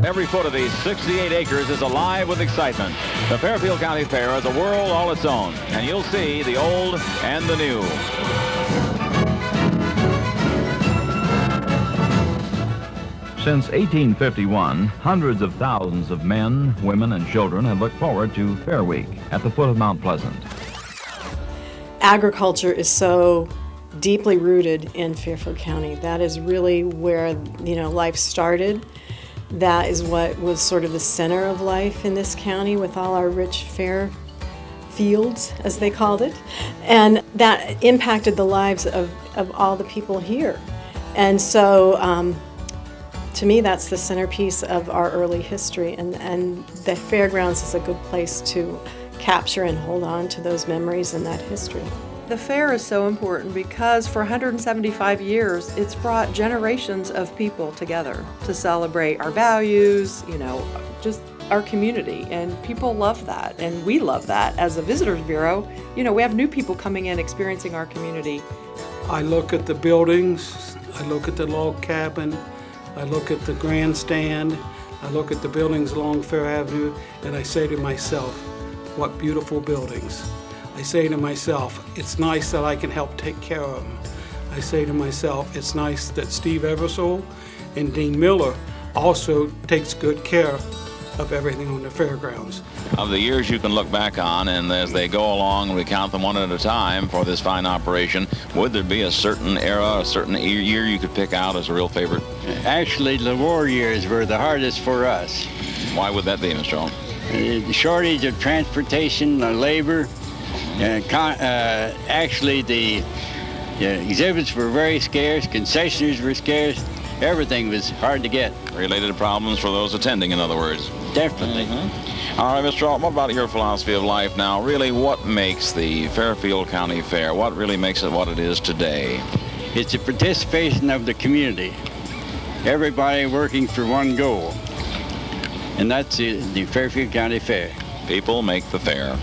Every foot of these 68 acres is alive with excitement. The Fairfield County Fair is a world all its own, and you'll see the old and the new. Since 1851, hundreds of thousands of men, women, and children have looked forward to Fair Week at the foot of Mount Pleasant. Agriculture is so deeply rooted in Fairfield County. That is really where, life started. That is what was sort of the center of life in this county with all our rich fair fields, as they called it. And that impacted the lives of all the people here. And so to me, that's the centerpiece of our early history. And the fairgrounds is a good place to capture and hold on to those memories and that history. The fair is so important because for 175 years, it's brought generations of people together to celebrate our values, just our community. And people love that. And we love that as a Visitors Bureau. We have new people coming in, experiencing our community. I look at the buildings, I look at the log cabin, I look at the grandstand, I look at the buildings along Fair Avenue, and I say to myself, what beautiful buildings. I say to myself, it's nice that I can help take care of them. I say to myself, it's nice that Steve Eversole and Dean Miller also takes good care of everything on the fairgrounds. Of the years you can look back on, and as they go along and we count them one at a time for this fine operation, would there be a certain era, a certain year you could pick out as a real favorite? Actually, the war years were the hardest for us. Why would that be, Mr. Owen? The shortage of transportation, labor. Actually, the exhibits were very scarce, concessionaires were scarce, everything was hard to get. Related problems for those attending, in other words. Definitely. Mm-hmm. All right, Mr. Alton, what about your philosophy of life now? Really, what makes the Fairfield County Fair? What really makes it what it is today? It's the participation of the community. Everybody working for one goal. And that's the Fairfield County Fair. People make the fair.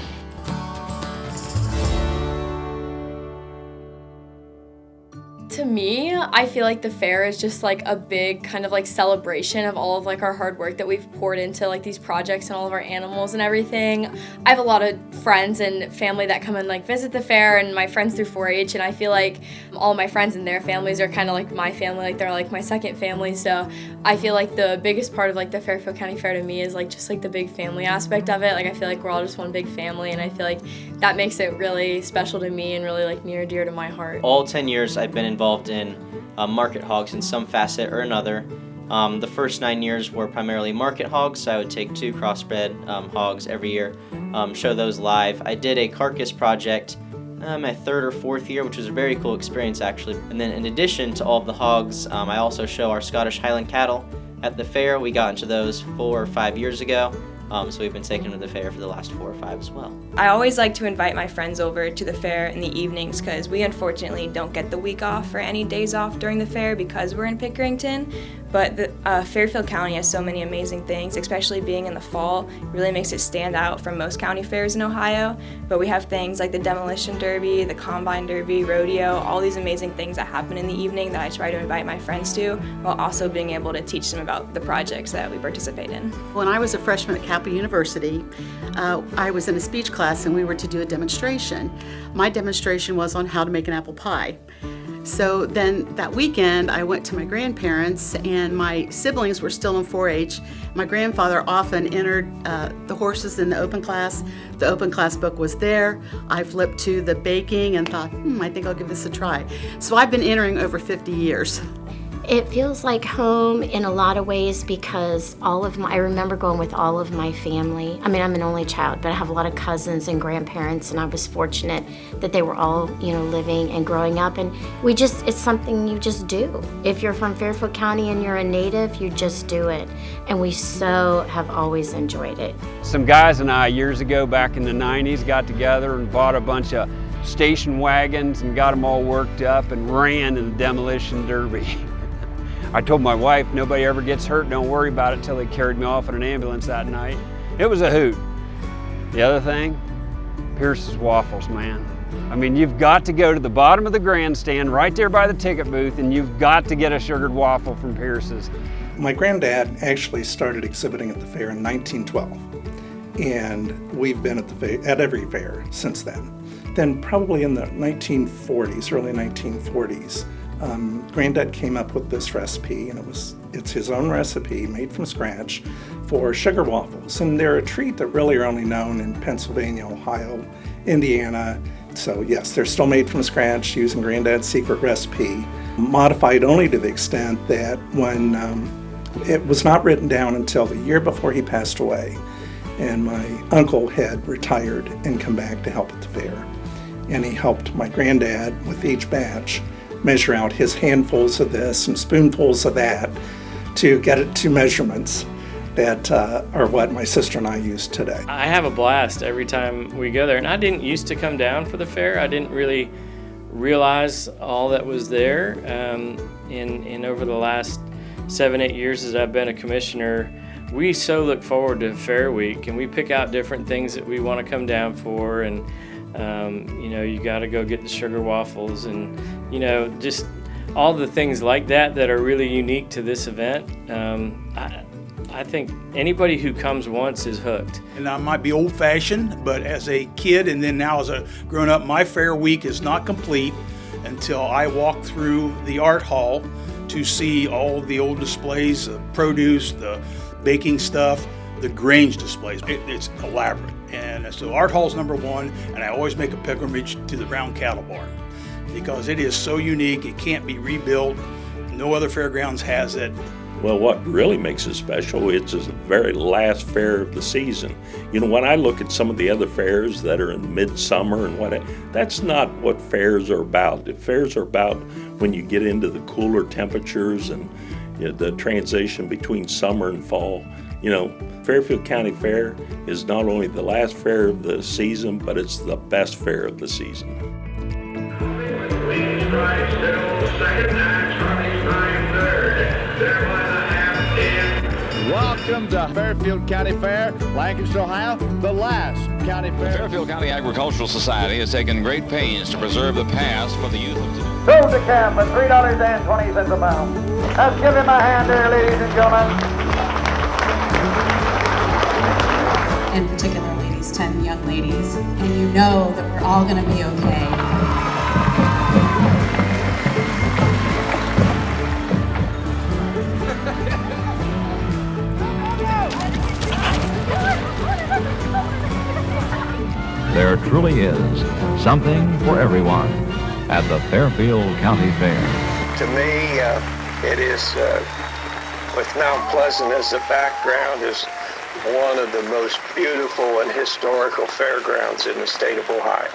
To me, I feel like the fair is just like a big kind of like celebration of all of like our hard work that we've poured into like these projects and all of our animals and everything. I have a lot of friends and family that come and like visit the fair, and my friends through 4-H, and I feel like all my friends and their families are kind of like my family, like they're like my second family. So I feel like the biggest part of like the Fairfield County Fair to me is like just like the big family aspect of it. Like I feel like we're all just one big family, and I feel like that makes it really special to me and really like near and dear to my heart. All 10 years I've been involved in market hogs in some facet or another. The first 9 years were primarily market hogs, so I would take 2 crossbred hogs every year, show those live. I did a carcass project my 3rd or 4th year, which was a very cool experience actually. And then in addition to all of the hogs, I also show our Scottish Highland cattle at the fair. We got into those 4 or 5 years ago. So we've been taking them to the fair for the last 4 or 5 as well. I always like to invite my friends over to the fair in the evenings because we unfortunately don't get the week off or any days off during the fair because we're in Pickerington. But the, Fairfield County has so many amazing things, especially being in the fall. It really makes it stand out from most county fairs in Ohio. But we have things like the Demolition Derby, the Combine Derby, Rodeo, all these amazing things that happen in the evening that I try to invite my friends to, while also being able to teach them about the projects that we participate in. When I was a freshman at Capital University, I was in a speech class and we were to do a demonstration. My demonstration was on how to make an apple pie. So then that weekend I went to my grandparents, and my siblings were still in 4-H. My grandfather often entered the horses in the open class. The open class book was there. I flipped to the baking and thought, I think I'll give this a try. So I've been entering over 50 years. It feels like home in a lot of ways because I remember going with all of my family. I mean, I'm an only child, but I have a lot of cousins and grandparents, and I was fortunate that they were all, living and growing up. And it's something you just do. If you're from Fairfield County and you're a native, you just do it. And we so have always enjoyed it. Some guys and I, years ago, back in the 90s, got together and bought a bunch of station wagons and got them all worked up and ran in the Demolition Derby. I told my wife, nobody ever gets hurt, don't worry about it, till they carried me off in an ambulance that night. It was a hoot. The other thing, Pierce's Waffles, man. I mean, you've got to go to the bottom of the grandstand right there by the ticket booth, and you've got to get a sugared waffle from Pierce's. My granddad actually started exhibiting at the fair in 1912, and we've been at every fair since then. Then probably in the 1940s, early 1940s, Granddad came up with this recipe, and it's his own recipe made from scratch for sugar waffles. And they're a treat that really are only known in Pennsylvania, Ohio, Indiana. So yes, they're still made from scratch using Granddad's secret recipe, modified only to the extent that when it was not written down until the year before he passed away, and my uncle had retired and come back to help at the fair. And he helped my granddad with each batch measure out his handfuls of this and spoonfuls of that to get it to measurements that are what my sister and I use today. I have a blast every time we go there, and I didn't used to come down for the fair. I didn't really realize all that was there. In over the last 7-8 years as I've been a commissioner, we so look forward to Fair Week, and we pick out different things that we want to come down for, and you got to go get the sugar waffles, and just all the things like that are really unique to this event. I think anybody who comes once is hooked. And I might be old-fashioned, but as a kid and then now as a grown-up, my Fair Week is not complete until I walk through the art hall to see all of the old displays, the produce, the baking stuff, the Grange displays. It's elaborate. And so Art Hall's number one, and I always make a pilgrimage to the Brown Cattle Barn because it is so unique, it can't be rebuilt. No other fairgrounds has it. Well, what really makes it special, it's the very last fair of the season. When I look at some of the other fairs that are in midsummer and whatnot, that's not what fairs are about. The fairs are about when you get into the cooler temperatures and the transition between summer and fall. Fairfield County Fair is not only the last fair of the season, but it's the best fair of the season. Welcome to Fairfield County Fair, Lancaster, Ohio, the last county fair. The Fairfield County Agricultural Society has taken great pains to preserve the past for the youth of today. Sold to calf at $3.20 a pound. Let's give him a hand there, ladies and gentlemen. In particular, ladies, 10 young ladies, and you know that we're all going to be okay. There truly is something for everyone at the Fairfield County Fair. To me, it is, with Mount Pleasant as the background, is one of the most beautiful and historical fairgrounds in the state of Ohio.